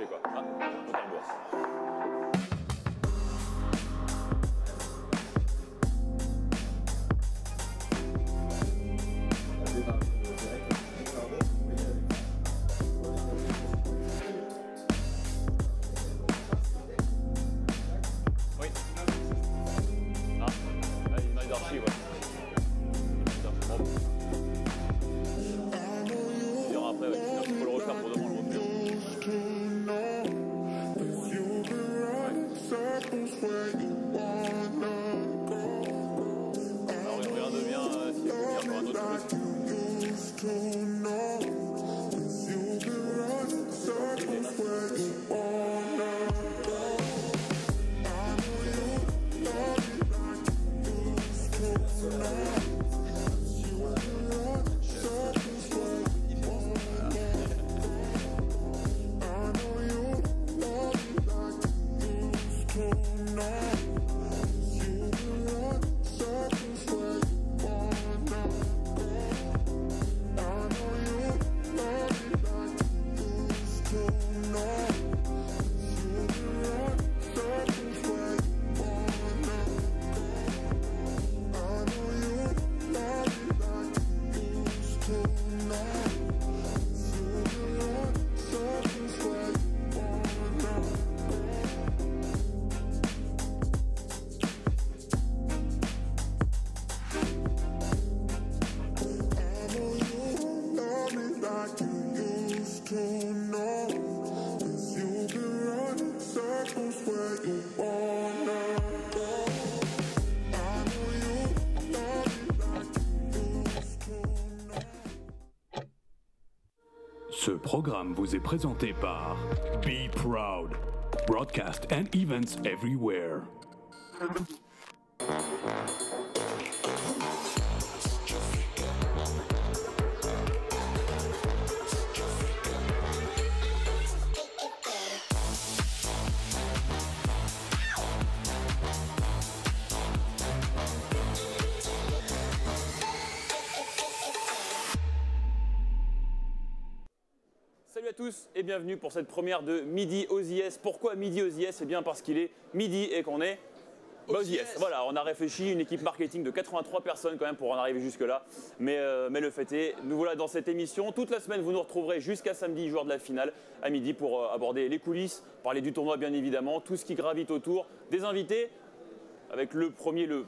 changer quoi. Ah, on va le boire. Oui. Ah, là, il y a des archives, ouais. Il y aura après, ouais. Sinon, il faut le refaire pour demain le refaire. Alors oui, regarde bien s'il faut venir pour un autre plus. Ce programme vous est présenté par Be Proud, broadcast and events everywhere. Salut à tous et bienvenue pour cette première de Midi aux IS. Pourquoi Midi aux IS? Eh bien parce qu'il est midi et qu'on est aux IS. Voilà, on a réfléchi, une équipe marketing de 83 personnes quand même pour en arriver jusque là. Mais le fait est, nous voilà dans cette émission. Toute la semaine, vous nous retrouverez jusqu'à samedi, jour de la finale, à midi pour aborder les coulisses, parler du tournoi bien évidemment, tout ce qui gravite autour, des invités, avec le premier, le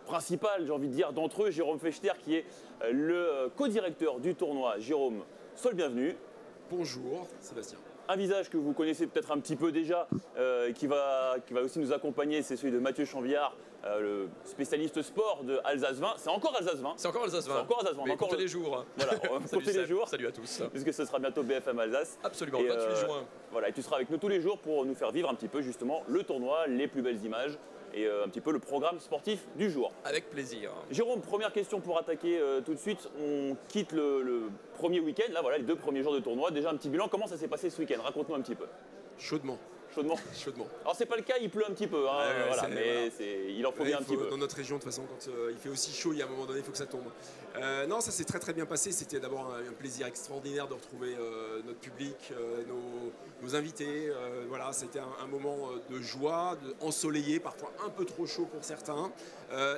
principal, j'ai envie de dire, d'entre eux, Jérôme Fechter, qui est le co-directeur du tournoi. Jérôme, sois le bienvenu. Bonjour Sébastien. Un visage que vous connaissez peut-être un petit peu déjà, qui va aussi nous accompagner, c'est celui de Mathieu Chanviard, le spécialiste sport de Alsace 20. C'est encore Alsace 20. C'est encore Alsace 20. C'est encore Alsace 20. Mais comptez les jours. Voilà, comptez les jours. Salut à tous. Puisque ce sera bientôt BFM Alsace. Absolument, Et, 28 juin. Voilà, et tu seras avec nous tous les jours pour nous faire vivre un petit peu justement le tournoi, les plus belles images et un petit peu le programme sportif du jour. Avec plaisir. Jérôme, première question pour attaquer tout de suite. On quitte le premier week-end, là voilà, les 2 premiers jours de tournoi. Déjà un petit bilan, comment ça s'est passé ce week-end? Raconte-nous un petit peu. Chaudement. Chaudement. Chaudement. Alors c'est pas le cas, il pleut un petit peu, hein, voilà, mais voilà. Il en faut bien un petit peu. Dans notre région, de toute façon, quand il fait aussi chaud, il y a un moment donné, il faut que ça tombe. Non, ça s'est très très bien passé. C'était d'abord un plaisir extraordinaire de retrouver notre public, nos invités. Voilà, c'était un moment de joie, ensoleillé, parfois un peu trop chaud pour certains.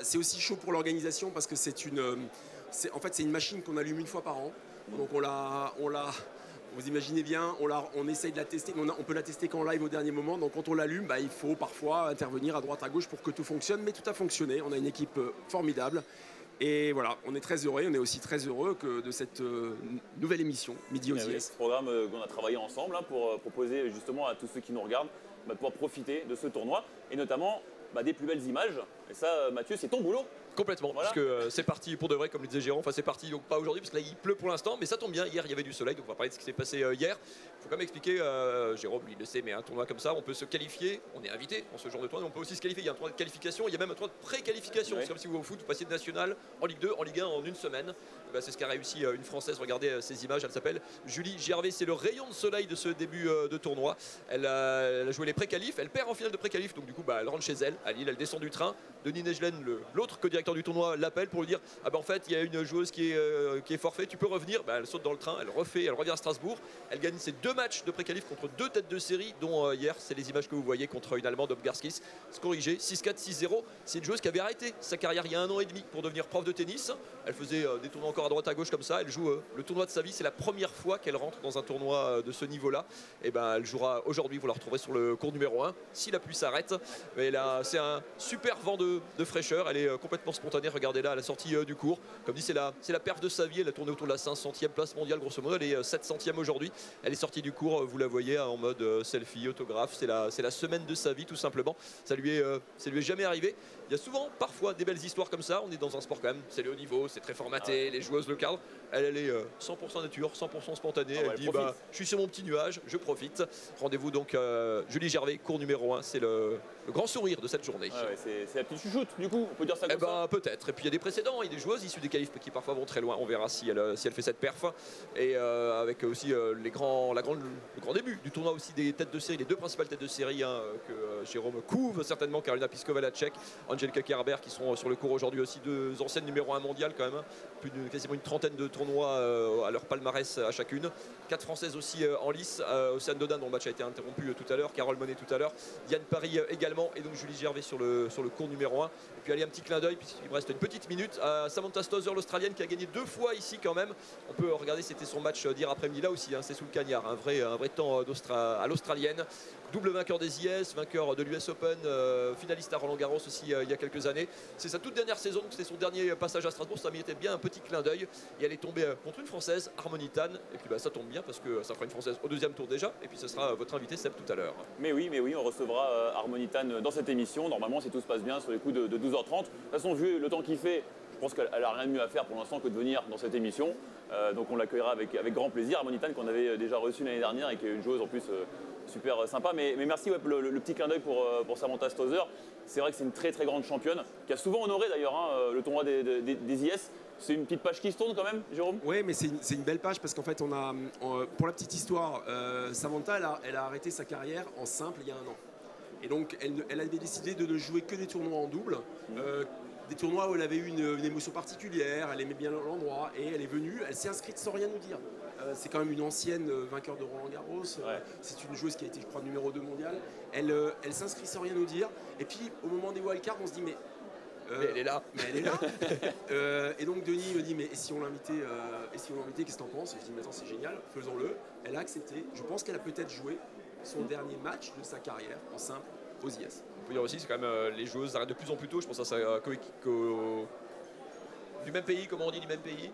C'est aussi chaud pour l'organisation parce que c'est une machine qu'on allume une fois par an. Donc vous imaginez bien, on essaye de la tester, mais on peut la tester qu'en live au dernier moment. Donc quand on l'allume, il faut parfois intervenir à droite, à gauche pour que tout fonctionne. Mais tout a fonctionné, on a une équipe formidable. Et voilà, on est très heureux, on est aussi très heureux de cette nouvelle émission, Midi aux IS. Ce programme qu'on a travaillé ensemble pour proposer justement à tous ceux qui nous regardent de pouvoir profiter de ce tournoi. Et notamment des plus belles images. Et ça, Mathieu, c'est ton boulot. Complètement, voilà. Parce que c'est parti pour de vrai, comme le disait Jérôme. Enfin, c'est parti, donc pas aujourd'hui, parce que là, il pleut pour l'instant, mais ça tombe bien. Hier, il y avait du soleil, donc on va parler de ce qui s'est passé hier. Il faut quand même expliquer, Jérôme, il le sait, mais un tournoi comme ça, on peut se qualifier, on est invité en ce genre de tournoi, on peut aussi se qualifier. Il y a un tournoi de qualification, il y a même un tournoi de pré-qualification. C'est comme si vous au foot, vous passiez de national en Ligue 2, en Ligue 1 en une semaine. C'est ce qu'a réussi une Française. Regardez ces images, elle s'appelle Julie Gervais. C'est le rayon de soleil de ce début de tournoi. Elle a joué les pré-qualifs, elle perd en finale de pré-qualif, donc du coup, elle rentre chez elle à Lille, elle descend du train. Denis Negelen, l'autre co-directeur directeur du tournoi l'appelle pour lui dire ah ben en fait il y a une joueuse qui est forfait, tu peux revenir. Elle saute dans le train, elle revient à Strasbourg, elle gagne ses 2 matchs de pré-qualif contre 2 têtes de série, dont hier c'est les images que vous voyez contre une Allemande, Obgarskis, corrigé 6-4, 6-0. C'est une joueuse qui avait arrêté sa carrière il y a 1 an et demi pour devenir prof de tennis. Elle faisait des tournois encore à droite à gauche comme ça, elle joue le tournoi de sa vie, c'est la première fois qu'elle rentre dans un tournoi de ce niveau-là. Et elle jouera aujourd'hui, vous la retrouverez sur le court numéro 1 si la pluie s'arrête. Mais là c'est un super vent de fraîcheur, elle est complètement spontanée, regardez là à la sortie du cours. Comme dit, c'est la perf de sa vie, elle a tourné autour de la 500e place mondiale grosso modo, elle est 700e aujourd'hui. Elle est sortie du cours, vous la voyez en mode selfie, autographe, c'est la semaine de sa vie tout simplement. Ça lui est jamais arrivé. Il y a souvent parfois des belles histoires comme ça, on est dans un sport quand même, c'est le haut niveau, c'est très formaté, les joueuses le cadrent. Elle est 100% nature, 100% spontanée, elle dit je suis sur mon petit nuage, je profite. Rendez-vous donc Julie Gervais, cours numéro 1, c'est le grand sourire de cette journée. C'est la petite chouchoute du coup, on peut dire ça comme ça. Peut-être, et puis il y a des précédents, il y a des joueuses issues des qualifs qui parfois vont très loin, on verra si elle fait cette perf. Et avec aussi le grand début du tournoi aussi des têtes de série, les 2 principales têtes de série que Jérôme couve certainement, Karolina Pliskova-Lacek, Angelika Kerber qui sont sur le cours aujourd'hui aussi, 2 anciennes numéro 1 mondial quand même, quasiment une trentaine de tournois à leur palmarès à chacune, 4 françaises aussi en lice, Océane Dodin dont le match a été interrompu tout à l'heure, Carole Monet tout à l'heure, Diane Paris également, et donc Julie Gervais sur le cours numéro 1. Et puis allez, un petit clin d'œil puisqu'il me reste une petite minute à Samantha Stosur, l'Australienne, qui a gagné 2 fois ici quand même. On peut regarder, c'était son match d'hier après-midi là aussi, c'est sous le cagnard, un vrai temps à l'Australienne. Double vainqueur des IS, vainqueur de l'US Open, finaliste à Roland Garros aussi il y a quelques années. C'est sa toute dernière saison, c'était son dernier passage à Strasbourg, ça méritait bien un petit clin d'œil. Et elle est tombée contre une Française, Harmony Tan. Et puis ça tombe bien parce que ça fera une Française au 2e tour déjà. Et puis ce sera votre invité Seb tout à l'heure. Mais oui, on recevra Harmony Tan dans cette émission. Normalement, si tout se passe bien, sur les coups de 12h30. De toute façon, vu le temps qu'il fait, je pense qu'elle n'a rien de mieux à faire pour l'instant que de venir dans cette émission. Donc on l'accueillera avec grand plaisir. Harmony Tan qu'on avait déjà reçu l'année dernière et qui est une joueuse en plus super sympa. Mais merci le petit clin d'œil pour Samantha Stosur. C'est vrai que c'est une très très grande championne qui a souvent honoré d'ailleurs le tournoi des IS. C'est une petite page qui se tourne quand même, Jérôme? Oui, mais c'est une belle page parce qu'en fait, pour la petite histoire, Samantha, elle a arrêté sa carrière en simple il y a 1 an. Et donc, elle avait décidé de ne jouer que des tournois en double. Des tournois où elle avait eu une émotion particulière, elle aimait bien l'endroit et elle est venue, elle s'est inscrite sans rien nous dire. C'est quand même une ancienne vainqueur de Roland Garros, c'est une joueuse qui a été, je crois, numéro 2 mondial. Elle s'inscrit sans rien nous dire et puis au moment des wildcards, on se dit mais elle est là. Et donc Denis me dit mais et si on l'invitait, qu'est-ce que t'en penses? Et je dis mais attends, c'est génial, faisons-le. Elle a accepté, je pense qu'elle a peut-être joué son dernier match de sa carrière en simple aux IS. On peut dire aussi, c'est quand même les joueuses arrêtent de plus en plus tôt. Je pense à ça du même pays, comment on dit du même pays.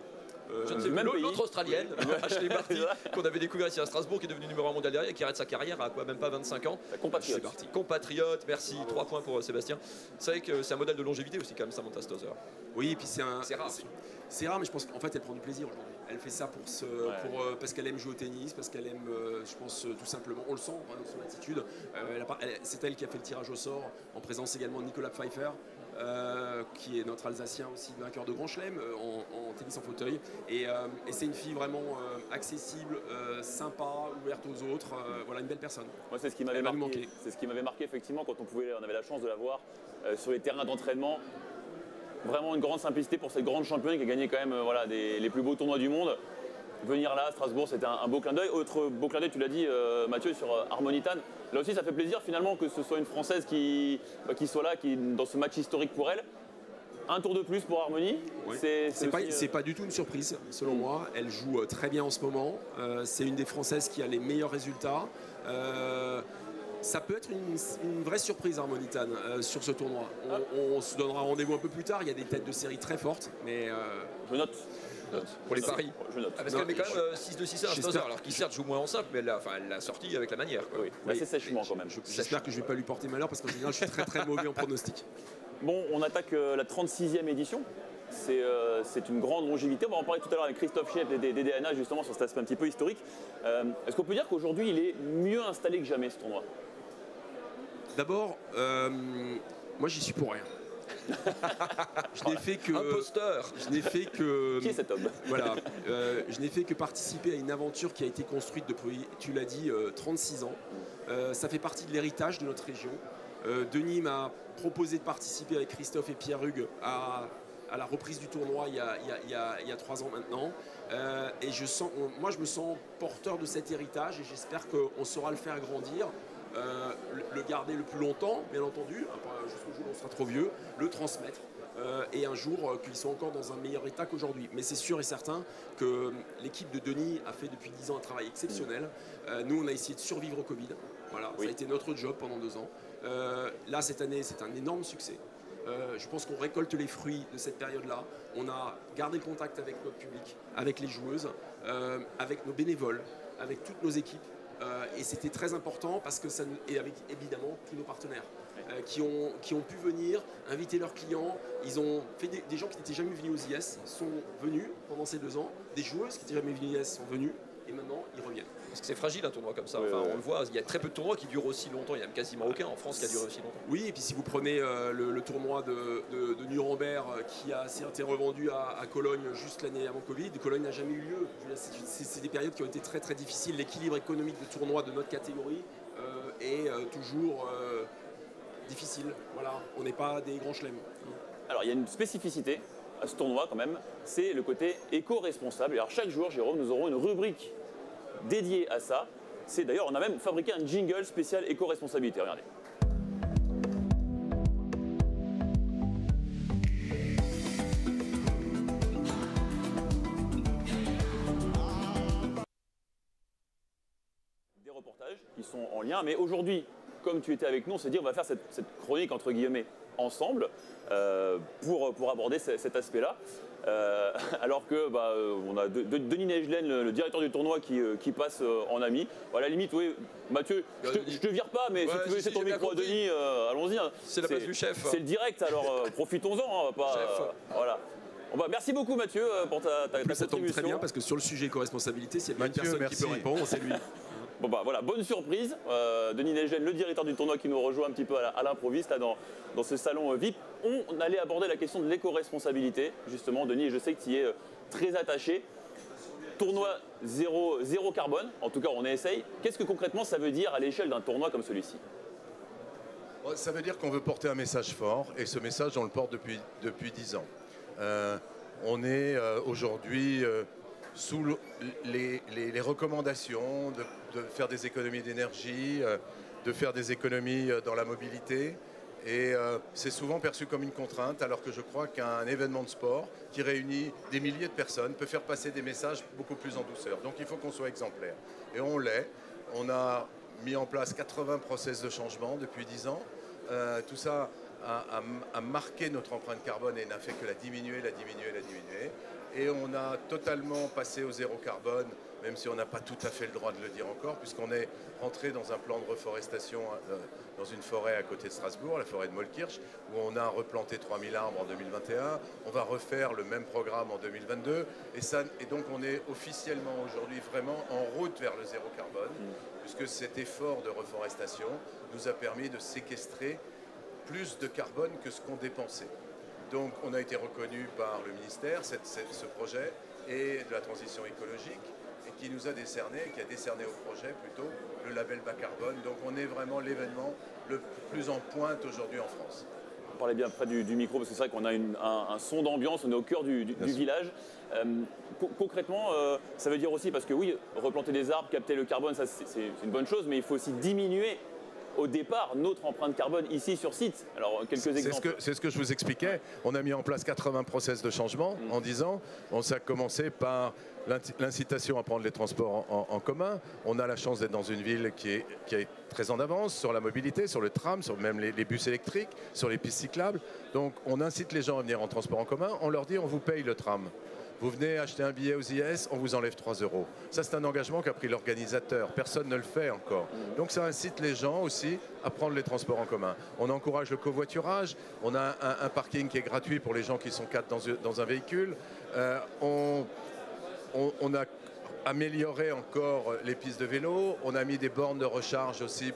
Je ne sais même l'autre australienne, Ashley Barty, qu'on avait découvert ici à Strasbourg, qui est devenue numéro 1 mondial derrière et qui arrête sa carrière à même pas 25 ans. Compatriote. Compatriote, merci, 3 points pour Sébastien. C'est vrai que c'est un modèle de longévité aussi quand même, Samantha Stosur. Oui, et puis c'est rare. C'est rare, mais je pense qu'en fait elle prend du plaisir aujourd'hui. Elle fait ça parce qu'elle aime jouer au tennis, parce qu'elle aime, je pense tout simplement, on le sent dans son attitude. C'est elle qui a fait le tirage au sort, en présence également de Nicolas Pfeiffer. Qui est notre Alsacien aussi, vainqueur de Grand Chelem en tennis en fauteuil. Et c'est une fille vraiment accessible, sympa, ouverte aux autres. Voilà, une belle personne. Moi, c'est ce qui m'avait marqué. C'est ce qui m'avait marqué effectivement quand on avait la chance de la voir sur les terrains d'entraînement. Vraiment une grande simplicité pour cette grande championne qui a gagné quand même les plus beaux tournois du monde. Venir là à Strasbourg, c'était un beau clin d'œil. Autre beau clin d'œil, tu l'as dit Mathieu, sur Harmony Tan. Là aussi, ça fait plaisir finalement que ce soit une Française qui soit là, dans ce match historique pour elle. Un tour de plus pour Harmony. Oui. C'est pas du tout une surprise, selon moi. Elle joue très bien en ce moment. C'est une des Françaises qui a les meilleurs résultats. Ça peut être une vraie surprise, Harmony Tan, sur ce tournoi. On se donnera rendez-vous un peu plus tard. Il y a des têtes de série très fortes, mais je note. Pour les paris. Je note. Parce qu'elle met quand même 6-2-6 à Stosur, alors qu'il certes joue moins en simple, mais elle l'a sorti avec la manière. Quoi. Oui. Assez sèchement quand même. J'espère que je ne vais pas lui porter malheur parce qu'en général je suis très très mauvais en pronostic. Bon, on attaque la 36e édition. C'est une grande longévité. On va en parler tout à l'heure avec Christophe Chiep des DNA justement sur cet aspect un petit peu historique. Est-ce qu'on peut dire qu'aujourd'hui il est mieux installé que jamais ce tournoi? D'abord, moi j'y suis pour rien. Je n'ai fait que. Imposteur. Je n'ai fait que. Qui est cet homme? Voilà. Je n'ai fait que participer à une aventure qui a été construite depuis, tu l'as dit, 36 ans. Ça fait partie de l'héritage de notre région. Denis m'a proposé de participer avec Christophe et Pierre Hugues à la reprise du tournoi il y a 3 ans maintenant. Et moi, je me sens porteur de cet héritage et j'espère qu'on saura le faire grandir, le garder le plus longtemps, bien entendu, jusqu'au jour où on sera trop vieux, le transmettre. Et un jour qu'ils soient encore dans un meilleur état qu'aujourd'hui. Mais c'est sûr et certain que l'équipe de Denis a fait depuis 10 ans un travail exceptionnel. Nous, on a essayé de survivre au Covid. Voilà, ça a été notre job pendant 2 ans. Là, cette année, c'est un énorme succès. Je pense qu'on récolte les fruits de cette période-là. On a gardé le contact avec notre public, avec les joueuses, avec nos bénévoles, avec toutes nos équipes. Et c'était très important parce que et avec évidemment tous nos partenaires qui ont pu venir, inviter leurs clients. Ils ont fait des gens qui n'étaient jamais venus aux IS sont venus pendant ces 2 ans. Des joueuses qui n'étaient jamais venues aux IS sont venues et maintenant ils reviennent. Parce que c'est fragile un tournoi comme ça. Enfin, on le voit, il y a très peu de tournois qui durent aussi longtemps. Il n'y a quasiment aucun en France qui a duré aussi longtemps. Oui, et puis si vous prenez le tournoi de Nuremberg qui a été revendu à Cologne juste l'année avant Covid, Cologne n'a jamais eu lieu. C'est des périodes qui ont été très très difficiles. L'équilibre économique de tournois de notre catégorie est toujours difficile. Voilà, on n'est pas des grands chelems. Alors il y a une spécificité à ce tournoi quand même, c'est le côté éco-responsable. Alors chaque jour, Jérôme, nous aurons une rubrique dédiée à ça. C'est d'ailleurs, on a même fabriqué un jingle spécial éco-responsabilité. Regardez. Des reportages qui sont en lien, mais aujourd'hui, comme tu étais avec nous, on s'est dit on va faire cette chronique entre guillemets ensemble pour aborder cet aspect-là. Alors que on a Denis Nejlen, le directeur du tournoi, qui passe en ami. À la limite, oui, Mathieu, je te vire pas, mais si tu veux laisser ton micro à Denis, allons-y. Hein. C'est la place du chef. C'est le direct, alors profitons-en. Hein, voilà. Merci beaucoup Mathieu pour ta contribution. Ça tombe très bien parce que sur le sujet éco-responsabilité, s'il y a bien une personne qui peut répondre, c'est lui. Voilà, bonne surprise. Denis Nejlen, le directeur du tournoi, qui nous rejoint un petit peu à l'improviste là dans ce salon VIP. On allait aborder la question de l'éco-responsabilité, justement, Denis, et je sais que tu y es très attaché. Tournoi zéro carbone, en tout cas on essaye. Qu'est-ce que concrètement ça veut dire à l'échelle d'un tournoi comme celui-ci? Ça veut dire qu'on veut porter un message fort, et ce message on le porte depuis 10 ans. On est aujourd'hui sous les recommandations de faire des économies d'énergie, de faire des économies dans la mobilité. Et c'est souvent perçu comme une contrainte, alors que je crois qu'un événement de sport qui réunit des milliers de personnes peut faire passer des messages beaucoup plus en douceur. Donc il faut qu'on soit exemplaire. Et on l'est. On a mis en place 80 process de changement depuis 10 ans. Tout ça a marqué notre empreinte carbone et n'a fait que la diminuer. Et on a totalement passé au zéro carbone, même si on n'a pas tout à fait le droit de le dire encore, puisqu'on est rentré dans un plan de reforestation dans une forêt à côté de Strasbourg, la forêt de Mollkirch, où on a replanté 3000 arbres en 2021. On va refaire le même programme en 2022. Et donc on est officiellement aujourd'hui vraiment en route vers le zéro carbone, puisque cet effort de reforestation nous a permis de séquestrer plus de carbone que ce qu'on dépensait. Donc on a été reconnu par le ministère, ce projet, et de la transition écologique, et qui nous a décerné, qui a décerné au projet plutôt, le label bas carbone. Donc on est vraiment l'événement le plus en pointe aujourd'hui en France. Vous parlez bien près du micro, parce que c'est vrai qu'on a un son d'ambiance, on est au cœur du village. Concrètement, ça veut dire aussi, parce que oui, replanter des arbres, capter le carbone, ça c'est une bonne chose, mais il faut aussi diminuer au départ notre empreinte carbone ici sur site. Alors quelques exemples. C'est ce que je vous expliquais. On a mis en place 80 process de changement en 10 ans. Ça a commencé par l'incitation à prendre les transports en commun. On a la chance d'être dans une ville qui est très en avance sur la mobilité, sur le tram, sur même les bus électriques, sur les pistes cyclables. Donc on incite les gens à venir en transport en commun. On leur dit on vous paye le tram. Vous venez acheter un billet aux IS, on vous enlève 3 €. Ça, c'est un engagement qu'a pris l'organisateur. Personne ne le fait encore. Donc ça incite les gens aussi à prendre les transports en commun. On encourage le covoiturage. On a un parking qui est gratuit pour les gens qui sont 4 dans un véhicule. On a amélioré encore les pistes de vélo. On a mis des bornes de recharge aussi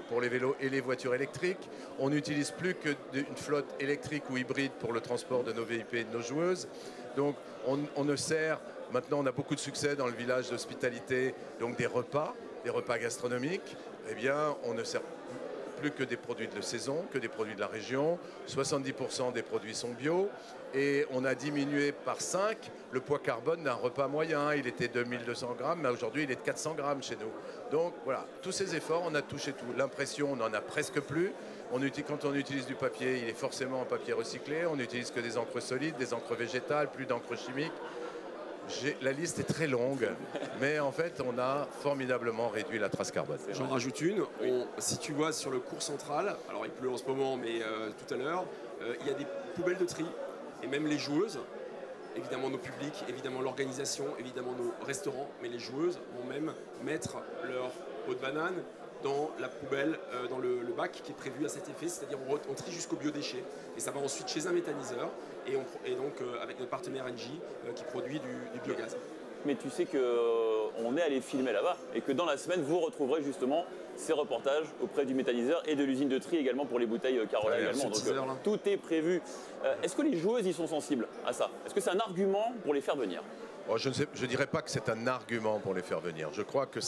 pour les vélos et les voitures électriques. On n'utilise plus qu'une flotte électrique ou hybride pour le transport de nos VIP et de nos joueuses. Donc on ne sert, maintenant on a beaucoup de succès dans le village d'hospitalité, donc des repas gastronomiques. Eh bien on ne sert plus que des produits de la saison, que des produits de la région. 70% des produits sont bio. Et on a diminué par 5 le poids carbone d'un repas moyen. Il était 2200 grammes, mais aujourd'hui, il est de 400 grammes chez nous. Donc voilà, tous ces efforts, on a touché tout. L'impression, on n'en a presque plus. Quand on utilise du papier, il est forcément en papier recyclé. On n'utilise que des encres solides, des encres végétales, plus d'encre chimique. La liste est très longue, mais en fait, on a formidablement réduit la trace carbone. J'en rajoute une. Si tu vois sur le cours central, alors il pleut en ce moment, mais tout à l'heure, il y a des poubelles de tri. Et même les joueuses, évidemment nos publics, évidemment l'organisation, évidemment nos restaurants, mais les joueuses vont même mettre leur eau de banane dans la poubelle, dans le bac qui est prévu à cet effet, c'est-à-dire on trie jusqu'au biodéchet et ça va ensuite chez un méthaniseur et donc avec notre partenaire Engie qui produit du biogaz. Mais tu sais qu'on est allé filmer là-bas et que dans la semaine, vous retrouverez justement ces reportages auprès du méthaniseur et de l'usine de tri également pour les bouteilles Carola également. Donc tout est prévu. Est-ce que les joueuses y sont sensibles à ça? Est-ce que c'est un argument pour les faire venir? Je ne dirais pas que c'est un argument pour les faire venir. Je crois que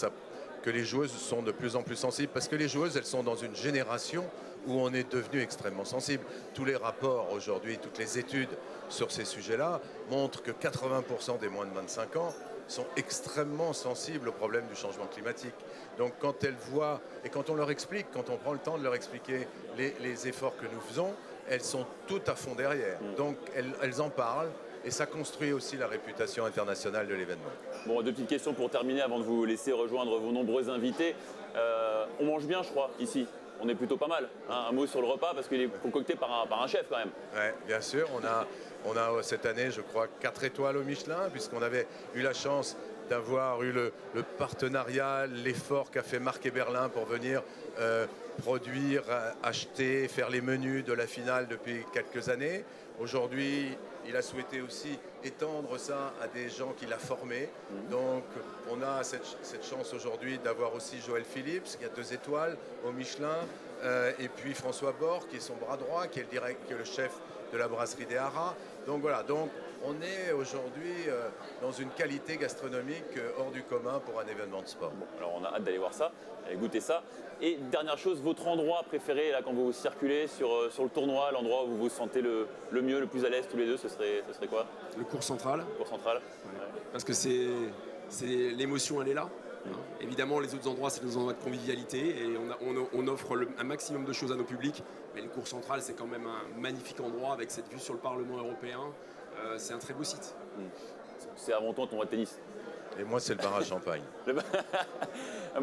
les joueuses sont de plus en plus sensibles parce que les joueuses, elles sont dans une génération où on est devenu extrêmement sensible. Tous les rapports aujourd'hui, toutes les études sur ces sujets-là montrent que 80% des moins de 25 ans sont extrêmement sensibles au problème du changement climatique. Donc quand elles voient, et quand on leur explique, quand on prend le temps de leur expliquer les efforts que nous faisons, elles sont toutes à fond derrière. Donc elles en parlent. Et ça construit aussi la réputation internationale de l'événement. Bon, deux petites questions pour terminer avant de vous laisser rejoindre vos nombreux invités. On mange bien, je crois, ici. On est plutôt pas mal. Hein, un mot sur le repas, parce qu'il est concocté par un chef quand même. Oui, bien sûr. On a cette année, je crois, 4 étoiles au Michelin, puisqu'on avait eu la chance d'avoir eu le partenariat, l'effort qu'a fait Marc et Berlin pour venir produire, acheter, faire les menus de la finale depuis quelques années. Aujourd'hui, il a souhaité aussi étendre ça à des gens qu'il a formés. Donc, on a cette chance aujourd'hui d'avoir aussi Joël Phillips, qui a 2 étoiles au Michelin, et puis François Bord, qui est son bras droit, qui est le chef de la brasserie des Haras. Donc voilà, on est aujourd'hui dans une qualité gastronomique hors du commun pour un événement de sport. Bon, alors on a hâte d'aller voir ça, d'aller goûter ça. Et dernière chose, votre endroit préféré là, quand vous circulez sur le tournoi, l'endroit où vous vous sentez le mieux, le plus à l'aise tous les deux, ce serait quoi? Le cours central. Le cours central. Ouais. Parce que l'émotion, elle est là. Évidemment, les autres endroits, c'est des endroits de convivialité et on offre un maximum de choses à nos publics. Mais le cours central, c'est quand même un magnifique endroit avec cette vue sur le Parlement européen. C'est un très beau site. C'est avant tout un tournoi de tennis. Et moi, c'est le bar à champagne. Bah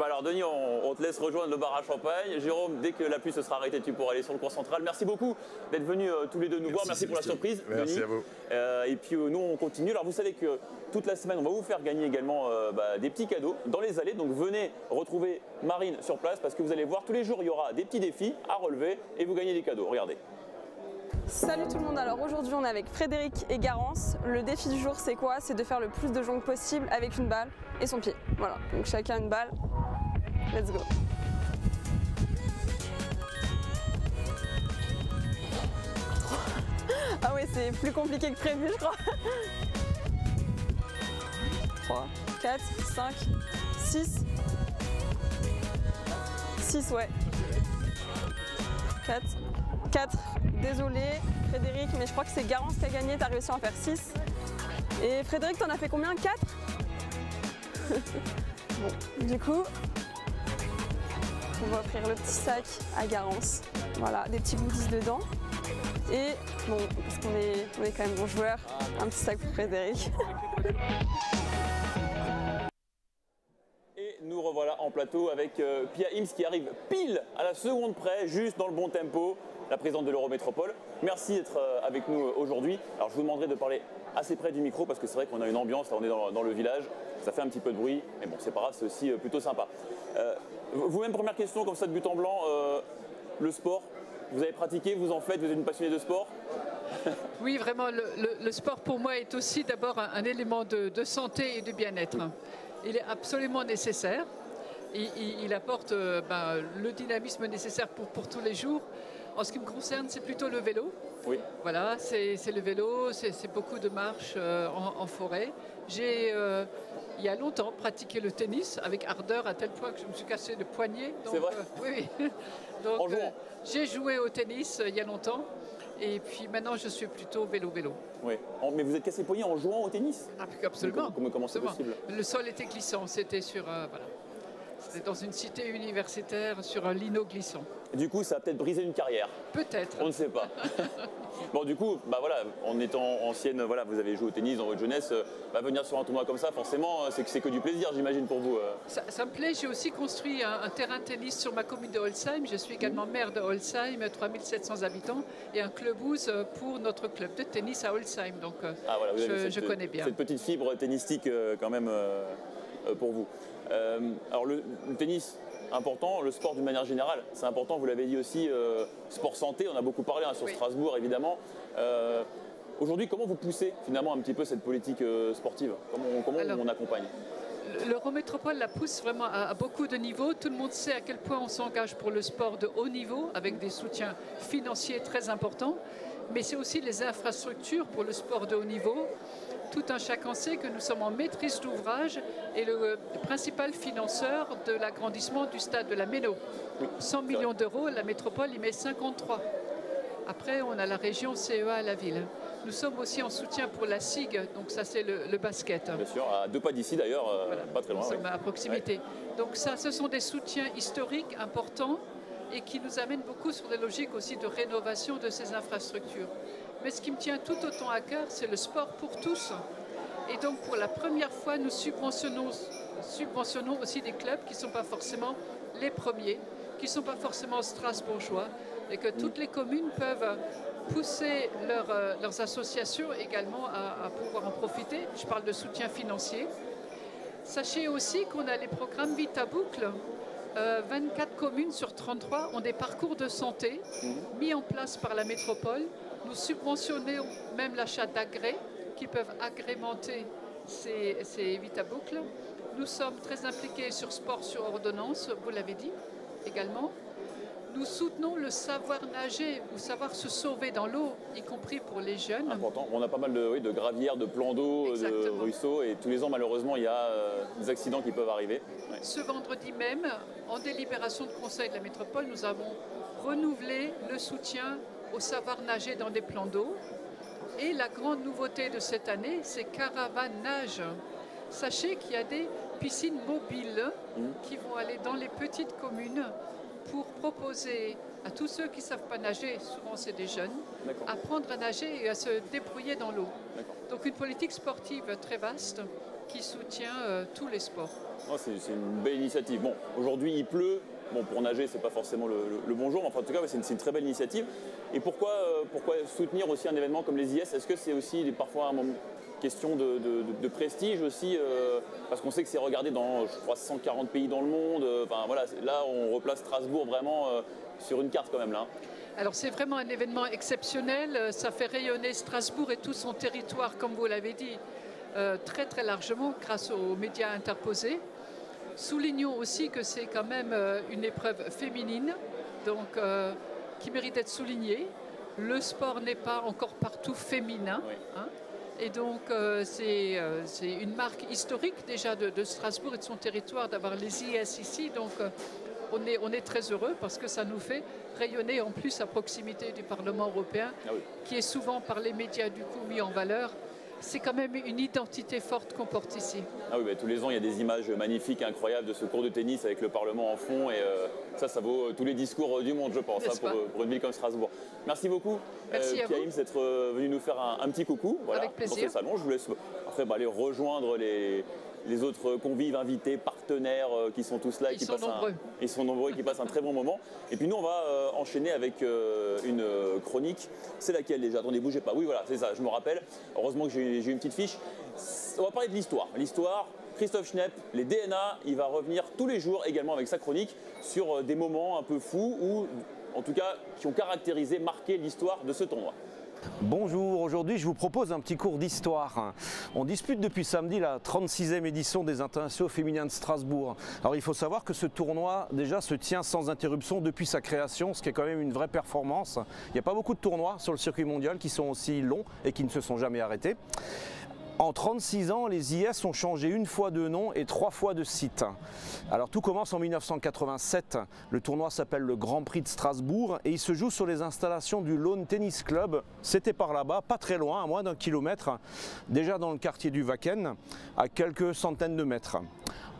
alors, Denis, on te laisse rejoindre le bar à champagne. Jérôme, dès que la pluie se sera arrêtée, tu pourras aller sur le cours central. Merci beaucoup d'être venus tous les deux nous voir. Merci pour la surprise, Merci Denis. à vous. Et puis, nous, on continue. Alors, vous savez que toute la semaine, on va vous faire gagner également des petits cadeaux dans les allées. Donc, venez retrouver Marine sur place parce que vous allez voir, tous les jours, il y aura des petits défis à relever et vous gagnez des cadeaux. Regardez. Salut tout le monde, alors aujourd'hui on est avec Frédéric et Garance. Le défi du jour c'est quoi? C'est de faire le plus de jongles possible avec une balle et son pied. Voilà, donc chacun une balle. Let's go. Ah ouais, c'est plus compliqué que prévu je crois. 3, 4, 5, 6. 6 ouais. 4. Désolé Frédéric, mais je crois que c'est Garance qui a gagné, t'as réussi à en faire 6. Et Frédéric, t'en as fait combien? 4. Bon, du coup, on va offrir le petit sac à Garance. Voilà, des petits goodies dedans. Et bon, parce qu'on est quand même bons joueurs, un petit sac pour Frédéric. Et nous revoilà en plateau avec Pia Ims qui arrive pile à la seconde près, juste dans le bon tempo. La présidente de l'Eurométropole. Merci d'être avec nous aujourd'hui. Alors je vous demanderai de parler assez près du micro parce que c'est vrai qu'on a une ambiance, là on est dans le village, ça fait un petit peu de bruit, mais bon c'est pas grave, c'est aussi plutôt sympa. Vous-même, première question comme ça de but en blanc, le sport, vous avez pratiqué, vous en faites, vous êtes une passionnée de sport? Oui, vraiment, le sport pour moi est aussi d'abord un élément de santé et de bien-être. Il est absolument nécessaire. Il apporte le dynamisme nécessaire pour tous les jours. En ce qui me concerne, c'est plutôt le vélo. Oui. Voilà, c'est le vélo, c'est beaucoup de marches en forêt. J'ai il y a longtemps, pratiqué le tennis avec ardeur à tel point que je me suis cassé le poignet. C'est vrai oui. Donc, en jouant. j'ai joué au tennis il y a longtemps. Et puis maintenant, je suis plutôt vélo-vélo. Oui. Mais vous êtes cassé le poignet en jouant au tennis? Absolument. Comment c'est possible? Le sol était glissant. C'était sur... voilà. C'était dans une cité universitaire sur un lino glissant. Et du coup, ça a peut-être brisé une carrière. Peut-être. On ne sait pas. Bon, du coup, bah voilà, en étant ancienne, voilà, vous avez joué au tennis dans votre jeunesse, venir sur un tournoi comme ça, forcément, c'est que du plaisir, j'imagine, pour vous. Ça me plaît. J'ai aussi construit un terrain de tennis sur ma commune de Holzheim. Je suis également maire de Holzheim, 3700 habitants, et un clubhouse pour notre club de tennis à Holzheim. Donc, voilà, je connais bien. Cette petite fibre tennistique, quand même, pour vous. Alors, le tennis, important, le sport d'une manière générale, c'est important, vous l'avez dit aussi, sport santé, on a beaucoup parlé sur Strasbourg évidemment. Aujourd'hui, comment vous poussez finalement un petit peu cette politique sportive? Comment on accompagne? L'Eurométropole la pousse vraiment à beaucoup de niveaux. Tout le monde sait à quel point on s'engage pour le sport de haut niveau avec des soutiens financiers très importants, mais c'est aussi les infrastructures pour le sport de haut niveau. Tout un chacun sait que nous sommes en maîtrise d'ouvrage et le principal financeur de l'agrandissement du stade de la Méno. 100 millions d'euros, la métropole y met 53. Après, on a la région CEA à la ville. Nous sommes aussi en soutien pour la SIG, donc ça c'est le basket. Bien sûr, à 2 pas d'ici d'ailleurs, voilà, pas très loin. Nous sommes à proximité. Donc ça, ce sont des soutiens historiques importants et qui nous amènent beaucoup sur des logiques aussi de rénovation de ces infrastructures. Mais ce qui me tient tout autant à cœur, c'est le sport pour tous. Et donc, pour la première fois, nous subventionnons aussi des clubs qui ne sont pas forcément les premiers, qui ne sont pas forcément strasbourgeois, et que toutes les communes peuvent pousser leurs associations également à pouvoir en profiter. Je parle de soutien financier. Sachez aussi qu'on a les programmes Vita Boucle. 24 communes sur 33 ont des parcours de santé mis en place par la métropole. Nous subventionnons même l'achat d'agrès qui peuvent agrémenter ces Vita Boucle. Nous sommes très impliqués sur sport sur ordonnance, vous l'avez dit également. Nous soutenons le savoir nager ou savoir se sauver dans l'eau, y compris pour les jeunes. Important. On a pas mal de gravières, de plans d'eau, de ruisseaux, et tous les ans, malheureusement, il y a des accidents qui peuvent arriver. Ouais. Ce vendredi même, en délibération de conseil de la métropole, nous avons renouvelé le soutien au savoir nager dans des plans d'eau. Et la grande nouveauté de cette année, c'est Caravane Nage. Sachez qu'il y a des piscines mobiles qui vont aller dans les petites communes pour proposer à tous ceux qui ne savent pas nager, souvent c'est des jeunes, apprendre à nager et à se débrouiller dans l'eau. Donc une politique sportive très vaste qui soutient tous les sports. Oh, c'est une belle initiative. Bon, aujourd'hui il pleut. Bon, pour nager, c'est pas forcément le bon jour, mais enfin, en tout cas, c'est une très belle initiative. Et pourquoi soutenir aussi un événement comme les IS? Est-ce que c'est aussi parfois une question de prestige aussi parce qu'on sait que c'est regardé dans, je crois, 140 pays dans le monde. Enfin, voilà, là, on replace Strasbourg vraiment sur une carte quand même, là. Alors, c'est vraiment un événement exceptionnel. Ça fait rayonner Strasbourg et tout son territoire, comme vous l'avez dit, très, très largement grâce aux médias interposés. Soulignons aussi que c'est quand même une épreuve féminine, donc qui mérite d'être soulignée. Le sport n'est pas encore partout féminin. Oui. Hein, et donc c'est une marque historique déjà de Strasbourg et de son territoire d'avoir les IS ici. Donc on est très heureux parce que ça nous fait rayonner en plus à proximité du Parlement européen, qui est souvent par les médias du coup mis en valeur. C'est quand même une identité forte qu'on porte ici. Ah oui, tous les ans, il y a des images magnifiques, incroyables de ce cours de tennis avec le Parlement en fond. Et ça vaut tous les discours du monde, je pense, pour une ville comme Strasbourg. Merci beaucoup, Pia Ims, d'être venu nous faire un petit coucou. Voilà, avec plaisir. Dans ce salon, je vous laisse après aller rejoindre les autres convives, invités, partenaires qui sont tous là. Ils sont nombreux et qui passent un très bon moment. Et puis nous, on va enchaîner avec une chronique. C'est laquelle déjà? Attendez, bougez pas. Oui, voilà, c'est ça, je me rappelle. Heureusement que j'ai une petite fiche. On va parler de l'histoire. L'histoire, Christophe Schnepp, les DNA, il va revenir tous les jours également avec sa chronique sur des moments un peu fous ou en tout cas qui ont caractérisé, marqué l'histoire de ce tournoi. Bonjour, aujourd'hui je vous propose un petit cours d'histoire. On dispute depuis samedi la 36e édition des internationaux féminins de Strasbourg. Alors il faut savoir que ce tournoi déjà se tient sans interruption depuis sa création, ce qui est quand même une vraie performance. Il n'y a pas beaucoup de tournois sur le circuit mondial qui sont aussi longs et qui ne se sont jamais arrêtés. En 36 ans, les IS ont changé une fois de nom et 3 fois de site. Alors tout commence en 1987. Le tournoi s'appelle le Grand Prix de Strasbourg et il se joue sur les installations du Lawn Tennis Club. C'était par là-bas, pas très loin, à moins d'1 kilomètre, déjà dans le quartier du Wacken, à quelques centaines de mètres.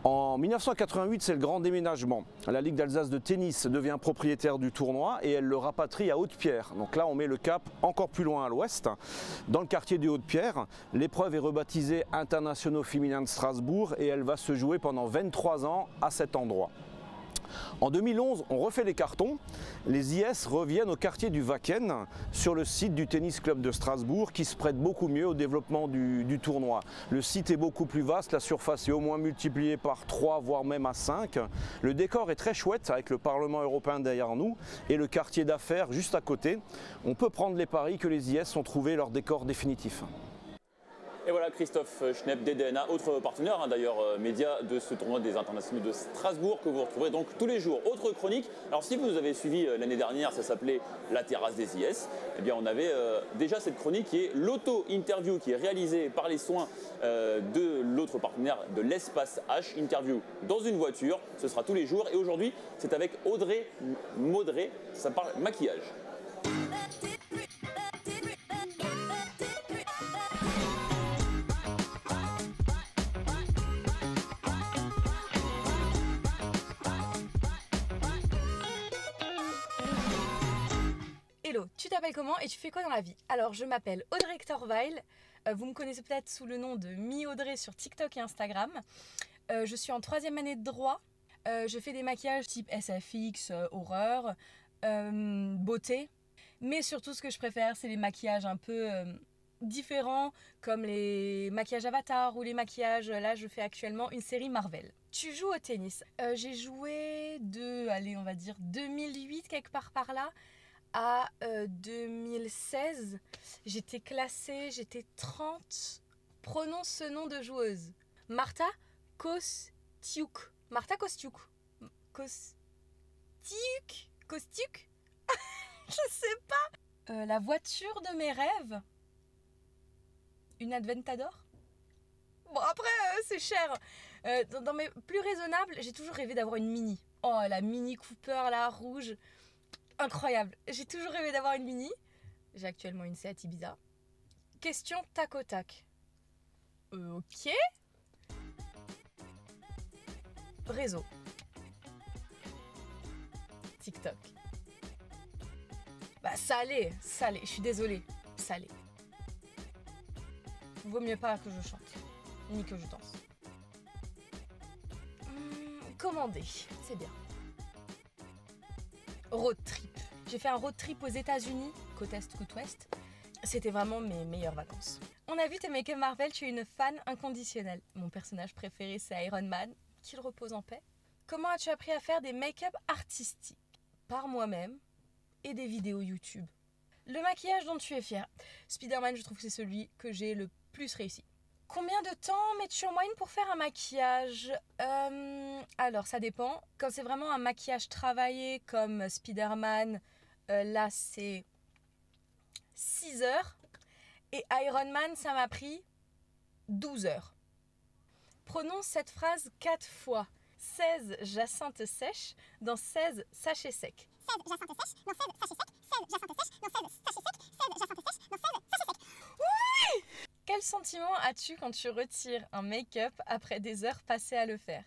En 1988, c'est le grand déménagement. La Ligue d'Alsace de tennis devient propriétaire du tournoi et elle le rapatrie à Haute-Pierre. Donc là, on met le cap encore plus loin à l'ouest. Dans le quartier de Haute-Pierre, l'épreuve est rebaptisée Internationaux féminins de Strasbourg et elle va se jouer pendant 23 ans à cet endroit. En 2011, on refait les cartons. Les IS reviennent au quartier du Wacken, sur le site du Tennis Club de Strasbourg, qui se prête beaucoup mieux au développement du tournoi. Le site est beaucoup plus vaste, la surface est au moins multipliée par 3, voire même à 5. Le décor est très chouette, avec le Parlement européen derrière nous et le quartier d'affaires juste à côté. On peut prendre les paris que les IS ont trouvé leur décor définitif. Et voilà, Christophe Schnepp, DDNA, autre partenaire d'ailleurs média de ce tournoi des internationaux de Strasbourg que vous retrouverez donc tous les jours. Autre chronique, alors si vous nous avez suivi l'année dernière, ça s'appelait La terrasse des IS, eh bien on avait déjà cette chronique qui est l'auto-interview qui est réalisée par les soins de l'autre partenaire de l'Espace H, interview dans une voiture, ce sera tous les jours et aujourd'hui c'est avec Audrey Maudré, ça parle maquillage. Hello, tu t'appelles comment et tu fais quoi dans la vie? Alors, je m'appelle Audrey Torweil. Vous me connaissez peut-être sous le nom de Mi-Audrey sur TikTok et Instagram. Je suis en 3e année de droit. Je fais des maquillages type SFX, horreur, beauté. Mais surtout, ce que je préfère, c'est les maquillages un peu différents, comme les maquillages Avatar ou les maquillages... Là, je fais actuellement une série Marvel. Tu joues au tennis. J'ai joué de, allez, on va dire 2008, quelque part par là, à 2016, j'étais classée, j'étais 30. Prononce ce nom de joueuse. Marta Kostiuk. Marta Kostiuk. Kostiuk. Kostiuk. Je sais pas. La voiture de mes rêves. Une Aventador. Bon après, c'est cher. Dans mes plus raisonnables, j'ai toujours rêvé d'avoir une Mini. Oh, la Mini Cooper, là, rouge. Incroyable, j'ai toujours rêvé d'avoir une Mini. J'ai actuellement une Seat Ibiza. Question tac au tac. Ok. Réseau. TikTok. Bah salé, je suis désolée. Salé. Vaut mieux pas que je chante, ni que je danse. Commander, c'est bien. Road trip. J'ai fait un road trip aux États-Unis, côte est, côte ouest. C'était vraiment mes meilleures vacances. On a vu tes make-up Marvel, tu es une fan inconditionnelle. Mon personnage préféré, c'est Iron Man, qu'il repose en paix. Comment as-tu appris à faire des make-up artistiques? Par moi-même et des vidéos YouTube. Le maquillage dont tu es fière. Spider-Man, je trouve que c'est celui que j'ai le plus réussi. Combien de temps mets-tu en moyenne pour faire un maquillage? Alors, ça dépend. Quand c'est vraiment un maquillage travaillé comme Spider-Man, là, c'est 6 heures. Et Iron Man, ça m'a pris 12 heures. Prononce cette phrase 4 fois. 16 jacinthes sèches dans 16 sachets secs. 16 jacinthes sèches dans 16 sachets secs. 16 jacinthes sèches dans 16 sachets secs. 16 jacinthes sèches dans 16 sachets secs. Oui! Quel sentiment as-tu quand tu retires un make-up après des heures passées à le faire?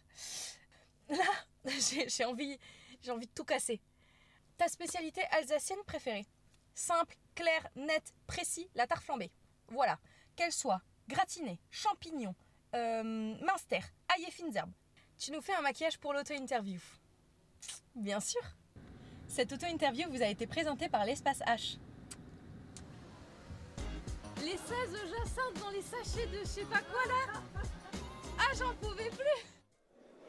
Là, j'ai envie de tout casser. Ta spécialité alsacienne préférée? Simple, clair, net, précis, la tarte flambée. Voilà. Qu'elle soit gratinée, champignons, minster, ail et fines herbes. Tu nous fais un maquillage pour l'auto-interview. Bien sûr. Cette auto-interview vous a été présentée par l'Espace H. Les 16 jacinthes dans les sachets de je sais pas quoi là. Ah, j'en pouvais plus.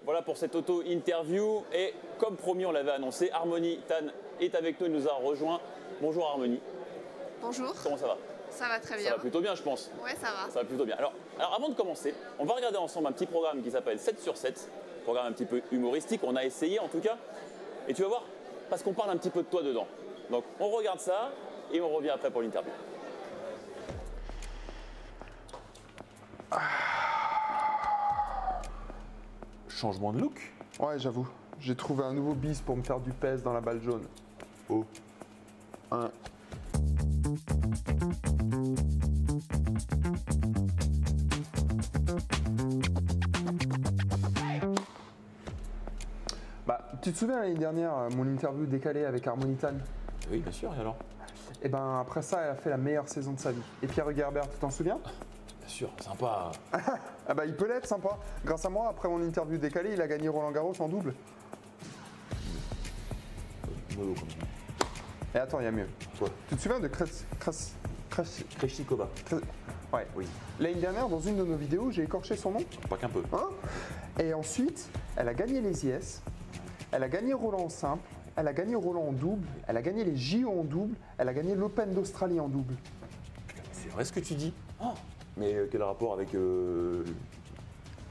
Voilà pour cette auto-interview et comme promis on l'avait annoncé, Harmonie Tan est avec nous, elle nous a rejoint. Bonjour Harmonie. Bonjour. Comment ça va? Ça va très bien. Ça va plutôt bien je pense. Ouais, ça va. Ça va plutôt bien. Alors avant de commencer, on va regarder ensemble un petit programme qui s'appelle 7 sur 7, programme un petit peu humoristique, on a essayé en tout cas. Et tu vas voir, parce qu'on parle un petit peu de toi dedans. Donc on regarde ça et on revient après pour l'interview. Changement de look. Ouais, j'avoue. J'ai trouvé un nouveau bis pour me faire du pèse dans la balle jaune. Oh. Ouais. Bah, tu te souviens l'année dernière, mon interview décalée avec Harmonitan? Oui, bien sûr, et alors? Et ben après ça, elle a fait la meilleure saison de sa vie. Et Pierre Hugerbert, tu t'en souviens? Bien sûr, sympa. Ah bah il peut l'être, sympa. Grâce à moi, après mon interview décalée, il a gagné Roland Garros en double. Mollo, quand même. Et attends, il y a mieux. Quoi? Tu te souviens de Krejcikova. Ouais. Oui. L'année dernière, dans une de nos vidéos, j'ai écorché son nom. Pas qu'un peu. Hein? Et ensuite, elle a gagné les IS, elle a gagné Roland en simple, elle a gagné Roland en double, elle a gagné les JO en double, elle a gagné l'Open d'Australie en double. Putain, mais c'est vrai ce que tu dis. Oh. Mais quel rapport avec...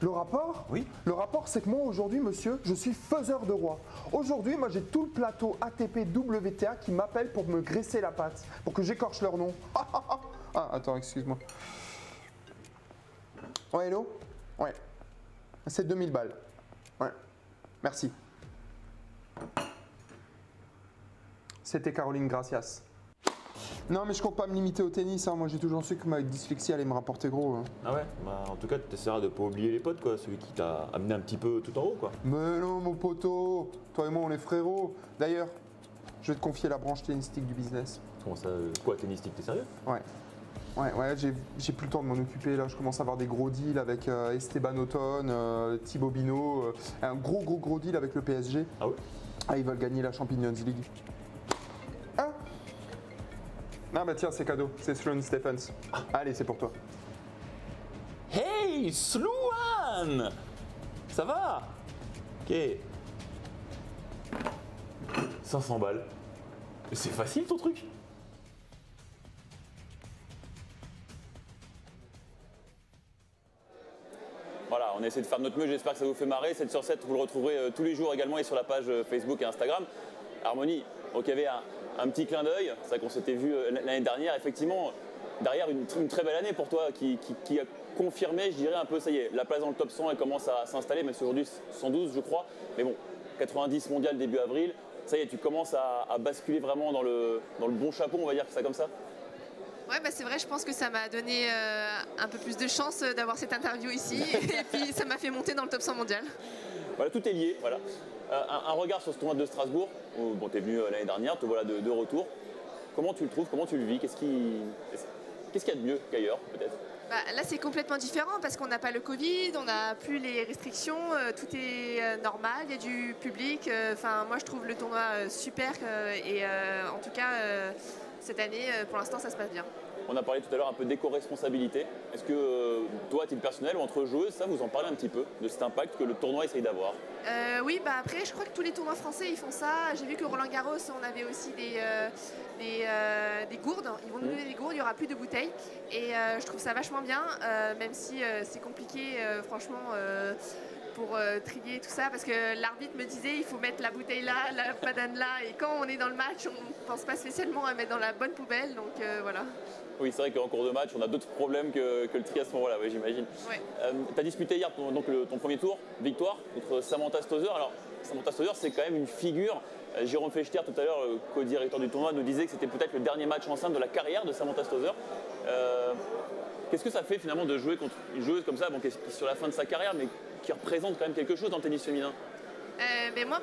Le rapport? Oui. Le rapport, c'est que moi, aujourd'hui, monsieur, je suis faiseur de roi. Aujourd'hui, moi, j'ai tout le plateau ATP WTA qui m'appelle pour me graisser la patte, pour que j'écorche leur nom. Ah, attends, excuse-moi. Ouais, hello? Ouais. C'est 2000 balles. Ouais. Merci. C'était Caroline Gracias. Non, mais je compte pas me limiter au tennis. Hein. Moi, j'ai toujours su que ma dyslexie allait me rapporter gros. Hein. Ah ouais? Bah, en tout cas, tu essaieras de pas oublier les potes, quoi. Celui qui t'a amené un petit peu tout en haut, quoi. Mais non, mon poteau. Toi et moi, on est frérots. D'ailleurs, je vais te confier la branche tennistique du business. Comment ça? Quoi, tennistique? T'es sérieux? Ouais. Ouais, j'ai plus le temps de m'en occuper. Là, je commence à avoir des gros deals avec Esteban Ocon, Thibaut Pinot. Un gros deal avec le PSG. Ah ouais? Ah, ils veulent gagner la Champions League. Ah! Ah bah tiens, c'est cadeau, c'est Sloane Stephens. Allez, c'est pour toi. Hey, Sloane! Ça va? Ok. 500 balles. C'est facile ton truc? Voilà, on essaie de faire notre mieux, j'espère que ça vous fait marrer. 7 sur 7, vous le retrouverez tous les jours également et sur la page Facebook et Instagram. Harmonie, donc il y avait un petit clin d'œil, c'est vrai qu'on s'était vu l'année dernière, effectivement, derrière une très belle année pour toi qui a confirmé, je dirais un peu, ça y est, la place dans le top 100 elle commence à s'installer, même si aujourd'hui 112 je crois, mais bon, 90 mondial début avril, ça y est, tu commences à basculer vraiment dans le bon chapeau, on va dire ça comme ça. Ouais, bah c'est vrai, je pense que ça m'a donné un peu plus de chance d'avoir cette interview ici et puis ça m'a fait monter dans le top 100 mondial. Voilà, tout est lié, voilà. Un regard sur ce tournoi de Strasbourg, où bon, tu es venu l'année dernière, te voilà de retour. Comment tu le trouves, comment tu le vis? Qu'est-ce qu'il y a de mieux qu'ailleurs peut-être? Bah, là c'est complètement différent parce qu'on n'a pas le Covid, on n'a plus les restrictions, tout est normal, il y a du public. Enfin, moi je trouve le tournoi super et en tout cas cette année pour l'instant ça se passe bien. On a parlé tout à l'heure un peu d'éco-responsabilité. Est-ce que toi, à titre personnel ou entre joueuses, ça vous en parlez un petit peu de cet impact que le tournoi essaye d'avoir? Oui, bah après, je crois que tous les tournois français ils font ça. J'ai vu que Roland Garros, on avait aussi des gourdes. Ils vont nous donner des gourdes, il n'y aura plus de bouteilles. Et je trouve ça vachement bien, même si c'est compliqué, franchement. Pour trier tout ça, parce que l'arbitre me disait il faut mettre la bouteille là, la banane là, et quand on est dans le match, on ne pense pas spécialement à mettre dans la bonne poubelle, donc voilà. Oui, c'est vrai qu'en cours de match, on a d'autres problèmes que le tri à ce moment-là, oui, j'imagine. Ouais. Tu as disputé hier ton premier tour, victoire, contre Samantha Stosur. Alors, Samantha Stosur, c'est quand même une figure. Jérôme Fechter, tout à l'heure, le co-directeur du tournoi, nous disait que c'était peut-être le dernier match enceinte de la carrière de Samantha Stosur. Qu'est-ce que ça fait finalement de jouer contre une joueuse comme ça, bon, qui est sur la fin de sa carrière, mais qui représente quand même quelque chose dans le tennis féminin? Mais moi,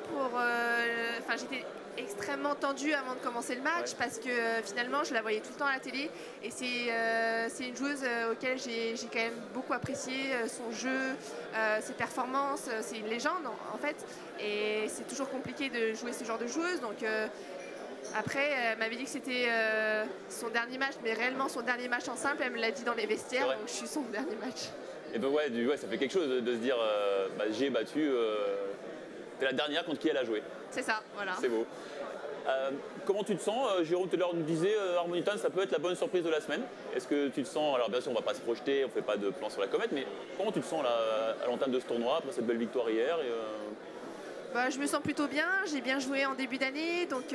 j'étais extrêmement tendue avant de commencer le match parce que finalement, je la voyais tout le temps à la télé et c'est une joueuse auquel j'ai quand même beaucoup apprécié son jeu, ses performances. C'est une légende en fait et c'est toujours compliqué de jouer ce genre de joueuse. Donc après, elle m'avait dit que c'était son dernier match, mais réellement son dernier match en simple, elle me l'a dit dans les vestiaires, donc je suis son dernier match. Et ben ouais, ça fait quelque chose de se dire j'ai battu, t'es la dernière contre qui elle a joué. C'est ça, voilà. C'est beau. Comment tu te sens? Jérôme tout à l'heure nous disait Harmonitan, ça peut être la bonne surprise de la semaine. Est-ce que tu te sens, alors bien sûr on va pas se projeter, on fait pas de plan sur la comète, mais comment tu te sens là, à l'entame de ce tournoi, après cette belle victoire hier Je me sens plutôt bien, j'ai bien joué en début d'année, donc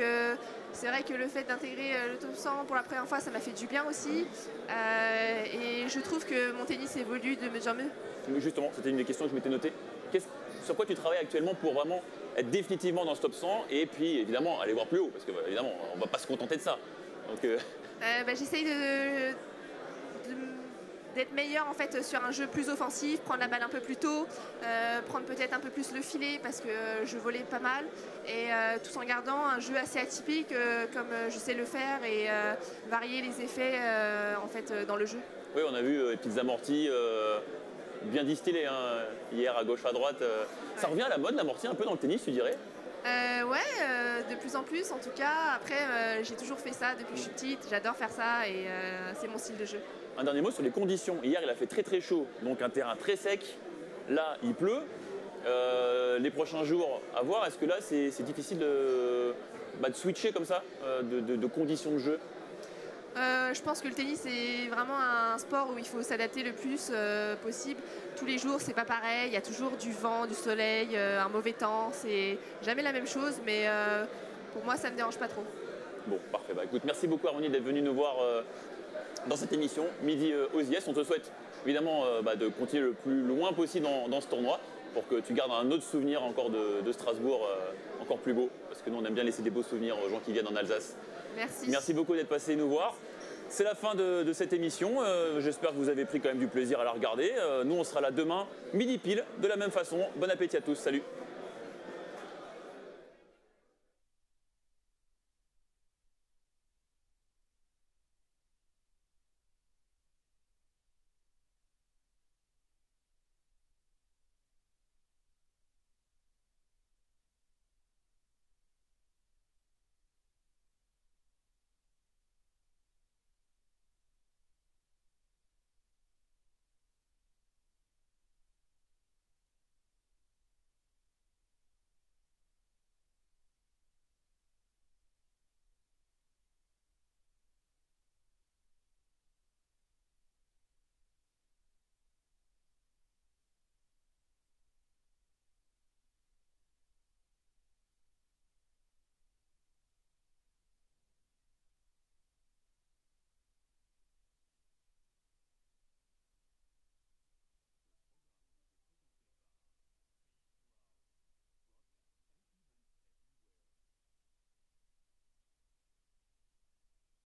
c'est vrai que le fait d'intégrer le top 100 pour la première fois, ça m'a fait du bien aussi. Et je trouve que mon tennis évolue de mieux en mieux. Justement, c'était une des questions que je m'étais notée. Sur quoi tu travailles actuellement pour vraiment être définitivement dans ce top 100 et puis évidemment aller voir plus haut, parce que évidemment on va pas se contenter de ça. Donc, j'essaye d'être meilleur en fait sur un jeu plus offensif, prendre la balle un peu plus tôt, prendre peut-être un peu plus le filet parce que je volais pas mal, et tout en gardant un jeu assez atypique comme je sais le faire, et varier les effets en fait dans le jeu. Oui, on a vu les petites amorties bien distillées hier à gauche à droite. Ça revient à la mode l'amorti un peu dans le tennis, tu dirais? De plus en plus en tout cas. Après, j'ai toujours fait ça depuis que je suis petite, j'adore faire ça et c'est mon style de jeu. Un dernier mot sur les conditions. Hier, il a fait très très chaud, donc un terrain très sec. Là, il pleut. Les prochains jours, à voir. Est-ce que là, c'est difficile de switcher comme ça, de conditions de jeu? Je pense que le tennis c'est vraiment un sport où il faut s'adapter le plus possible. Tous les jours c'est pas pareil, il y a toujours du vent, du soleil, un mauvais temps, c'est jamais la même chose, mais pour moi ça me dérange pas trop. Bon, parfait. Écoute, merci beaucoup Harmonie d'être venue nous voir dans cette émission Midi OZS. On te souhaite évidemment de continuer le plus loin possible dans ce tournoi pour que tu gardes un autre souvenir encore de Strasbourg encore plus beau, parce que nous on aime bien laisser des beaux souvenirs aux gens qui viennent en Alsace. Merci. Merci beaucoup d'être passé nous voir. C'est la fin de cette émission. J'espère que vous avez pris quand même du plaisir à la regarder. Nous, on sera là demain, midi pile, de la même façon. Bon appétit à tous. Salut.